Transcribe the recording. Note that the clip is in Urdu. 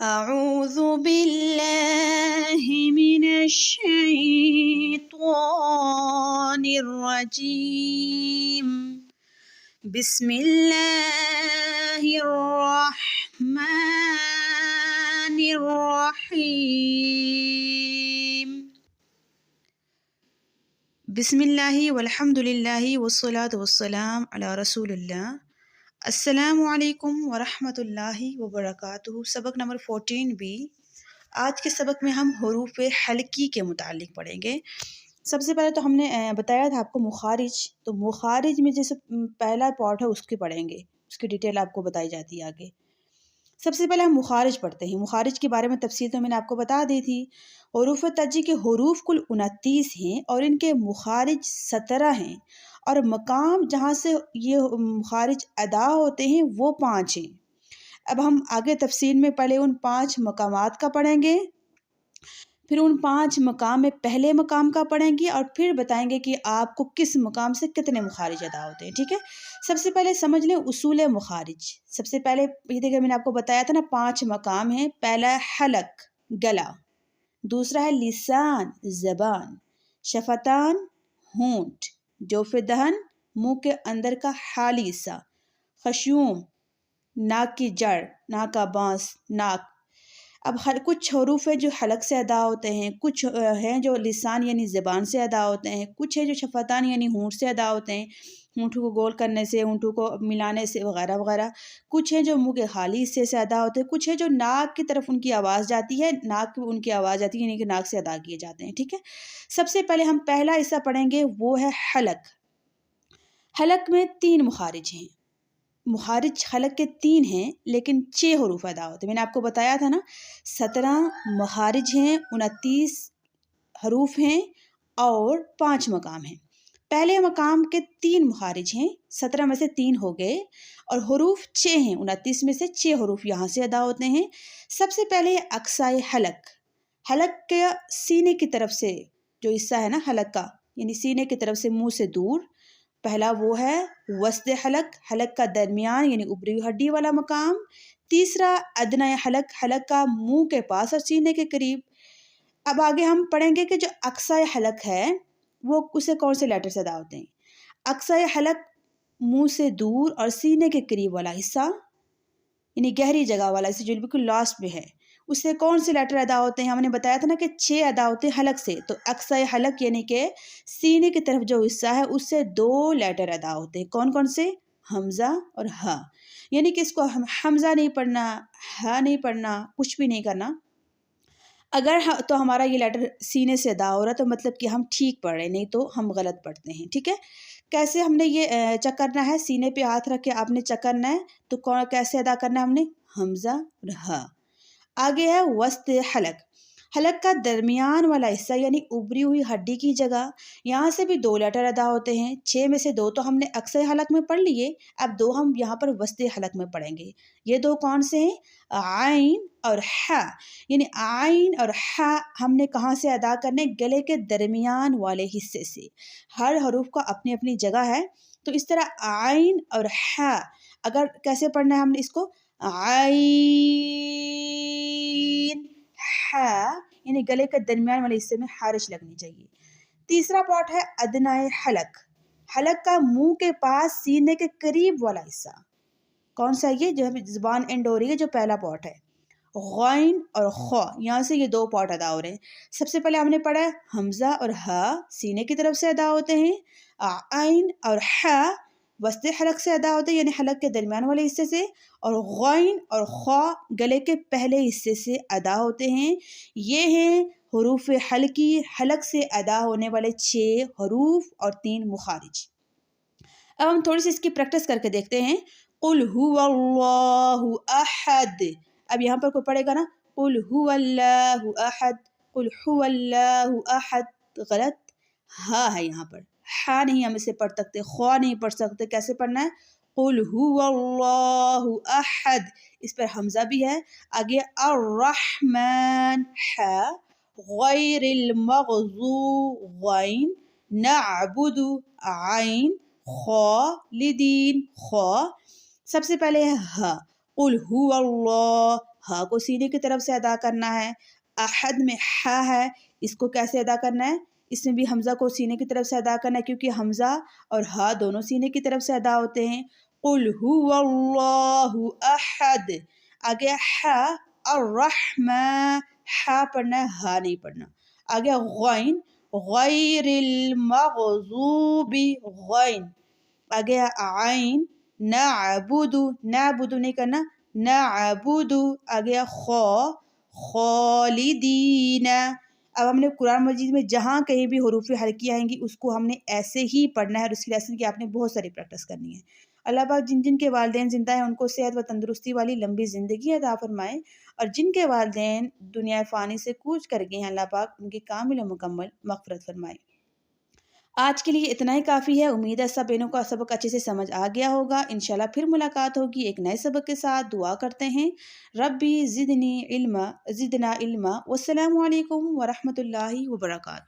أعوذ بالله من الشيطان الرجيم بسم الله الرحمن الرحيم بسم الله والحمد لله والصلاة والسلام على رسول الله السلام علیکم ورحمۃ اللہ وبرکاتہ۔ سبق نمبر 14 بھی۔ آج کے سبق میں ہم حروف حلقی کے متعلق پڑھیں گے۔ سب سے پہلے تو ہم نے بتایا تھا آپ کو مخارج، تو مخارج میں جیسے پہلا پارٹ ہے اس کی پڑھیں گے، اس کی ڈیٹیل آپ کو بتائی جاتی ہے آگے۔ سب سے پہلے ہم مخارج پڑھتے ہیں۔ مخارج کے بارے میں تفصیل تو میں نے آپ کو بتا دی تھی۔ حروف تجی کے حروف کل 29 ہیں اور ان کے مخارج 17 ہیں، اور مقام جہاں سے یہ مخارج ادا ہوتے ہیں وہ 5 ہیں۔ اب ہم آگے تفصیل میں پہلے ان 5 مقامات کا پڑھیں گے، پھر ان 5 مقام میں پہلے مقام کا پڑھیں گے، اور پھر بتائیں گے کہ آپ کو کس مقام سے کتنے مخارج ادا ہوتے ہیں، ٹھیک ہے۔ سب سے پہلے سمجھ لیں اصول مخارج۔ سب سے پہلے یہ دیکھیں میں نے آپ کو بتایا تھا نا 5 مقام ہیں۔ پہلا حلق گلا، دوسرا ہے لسان زبان، شفتان ہونٹ، جوف دہن منہ کے اندر کا حالی حصہ، خشوم ناک کی جڑ، ناک کا بانس، ناک۔ اب ہر کچھ حروف ہیں جو حلق سے ادا ہوتے ہیں، کچھ ہیں جو لسان یعنی زبان سے ادا ہوتے ہیں، کچھ ہیں جو شفتان یعنی ہونٹ سے ادا ہوتے ہیں، ہونٹوں کو گول کرنے سے، ہونٹوں کو ملانے سے وغیرہ وغیرہ، کچھ ہیں جو منہ کے خالی حصے سے ادا ہوتے ہیں، کچھ ہیں جو ناک کی طرف ان کی آواز جاتی ہے، ناک ان کی آواز جاتی ہے یعنی کہ ناک سے ادا کیے جاتے ہیں، ٹھیک ہے۔ سب سے پہلے ہم پہلا حصہ پڑھیں گے، وہ ہے حلق۔ حلق میں 3 مخارج ہیں۔ مخارج حلق کے 3 ہیں لیکن 6 حروف ادا ہوتے ہیں۔ میں نے آپ کو بتایا تھا نا 17 مخارج ہیں، 29 حروف ہیں اور 5 مقام ہیں۔ پہلے مقام کے 3 مخارج ہیں، 17 میں سے 3 ہو گئے، اور حروف 6 ہیں، 29 میں سے 6 حروف یہاں سے ادا ہوتے ہیں۔ سب سے پہلے اقصائے حلق۔ حلق کے سینے کی طرف سے جو حصہ ہے نا حلق کا، یعنی سینے کی طرف سے منہ سے دور، پہلا وہ ہے وسط حلق، حلق کا درمیان یعنی اوپری ہڈی والا مقام۔ تیسرا ادنی حلق، حلق کا منہ کے پاس اور سینے کے قریب۔ اب آگے ہم پڑھیں گے کہ جو اقصائے حلق ہے وہ اسے کون سے لیٹر سے ادا ہوتے ہیں۔ اقصائے حلق منہ سے دور اور سینے کے قریب والا حصہ، یعنی گہری جگہ والا حصہ جو بالکل لاسٹ میں ہے، اس سے کون سے لیٹر ادا ہوتے ہیں؟ ہم نے بتایا تھا نا کہ 6 ادا ہوتے ہیں حلق سے، تو اقصائے حلق یعنی کہ سینے کی طرف جو حصہ ہے اس سے 2 لیٹر ادا ہوتے ہیں۔ کون کون سے؟ حمزہ اور ہا، یعنی کہ اس کو حمزہ نہیں پڑھنا، ہا نہیں پڑھنا، کچھ بھی نہیں کرنا۔ اگر تو ہمارا یہ لیٹر سینے سے ادا ہو رہا ہے تو مطلب کہ ہم ٹھیک پڑھ رہے ہیں، نہیں تو ہم غلط پڑھتے ہیں، ٹھیک ہے۔ کیسے ہم نے یہ چیک کرنا ہے؟ سینے پہ ہاتھ رکھ کے آپ نے چیک کرنا ہے، تو کیسے ادا کرنا ہے ہم نے؟ حمزہ اور ہا۔ آگے ہے وسط حلق۔ حلق کا درمیان والا حصہ یعنی ابری ہوئی ہڈی کی جگہ، یہاں سے بھی 2 لیٹر ادا ہوتے ہیں۔ 6 میں سے 2 تو ہم نے اقصائے حلق میں پڑھ لیے، اب 2 ہم یہاں پر وسط حلق میں پڑھیں گے۔ یہ 2 کون سے ہیں؟ عین اور حا، یعنی عین اور حا ہم نے کہاں سے ادا کرنے؟ گلے کے درمیان والے حصے سے۔ ہر حروف کا اپنی اپنی جگہ ہے، تو اس طرح عین اور حا اگر کیسے پڑھنا ہے ہم نے اس کو؟ عین حا، یعنی گلے کے درمیان والے حصے میں خارش لگنی چاہیے۔ تیسرا پارٹ ہے ادنائے حلق۔ حلق کا منہ کے پاس سینے کے قریب والا حصہ کون سا ہے؟ یہ جو زبان اینڈ ہو رہی ہے جو پہلا پارٹ ہے، غین اور خا، یہاں سے یہ 2 پارٹ ادا ہو رہے ہیں۔ سب سے پہلے ہم نے پڑھا حمزہ اور ہا سینے کی طرف سے ادا ہوتے ہیں، عین اور حا وسط حلق سے ادا ہوتے ہیں یعنی حلق کے درمیان والے حصے سے، اور غین اور خا گلے کے پہلے حصے سے ادا ہوتے ہیں۔ یہ ہیں حروف حلقی، حلق سے ادا ہونے والے 6 حروف اور 3 مخارج۔ اب ہم تھوڑی سی اس کی پریکٹس کر کے دیکھتے ہیں۔ قل هو اللہ احد، اب یہاں پر کوئی پڑھے گا نا قل هو اللہ احد، قل هو اللہ احد، غلط، ہا ہے یہاں پر، ہا نہیں ہم اسے پڑھ سکتے، خوا نہیں پڑھ سکتے، کیسے پڑھنا ہے؟ قل هو اللہ احد، اس پر حمزہ بھی ہے۔ آگے الرحمن حا، غیر المغضوب غین، نعبد عین، خالدین خا۔ سب سے پہلے ہے ہا، قل هو اللہ ہا کو سینے کی طرف سے ادا کرنا ہے۔ احد میں ہا ہے، اس کو کیسے ادا کرنا ہے؟ اس میں بھی حمزہ کو سینے کی طرف سے ادا کرنا ہے، کیونکہ حمزہ اور ہا دونوں سینے کی طرف سے ادا ہوتے ہیں۔ قل هو اللہ احد، آگے ہا الرحمن، ہا پڑھنا ہے، ہا نہیں پڑھنا۔ آگے غین، غیر المغضوب، غین۔ آگے عین، نعبد، نعبد نہیں کرنا، نعبد۔ آگے خا، خالدین۔ اب ہم نے قرآن مجید میں جہاں کہیں بھی حروف حلقی آئیں گی اس کو ہم نے ایسے ہی پڑھنا ہے، اور اس کی لیسن کی آپ نے بہت ساری پریکٹس کرنی ہے۔ اللہ پاک جن جن کے والدین زندہ ہیں ان کو صحت و تندرستی والی لمبی زندگی عطا فرمائے، اور جن کے والدین دنیا فانی سے کوچ کر گئے ہیں اللہ پاک ان کی کامل و مکمل مغفرت فرمائے۔ آج کے لیے اتنا ہی کافی ہے۔ امید ہے سب بہنوں کا سبق اچھے سے سمجھ آ گیا ہوگا۔ انشاءاللہ پھر ملاقات ہوگی ایک نئے سبق کے ساتھ۔ دعا کرتے ہیں ربی زدنی علما، زدنا علما۔ والسلام علیکم ورحمۃ اللہ وبرکاتہ۔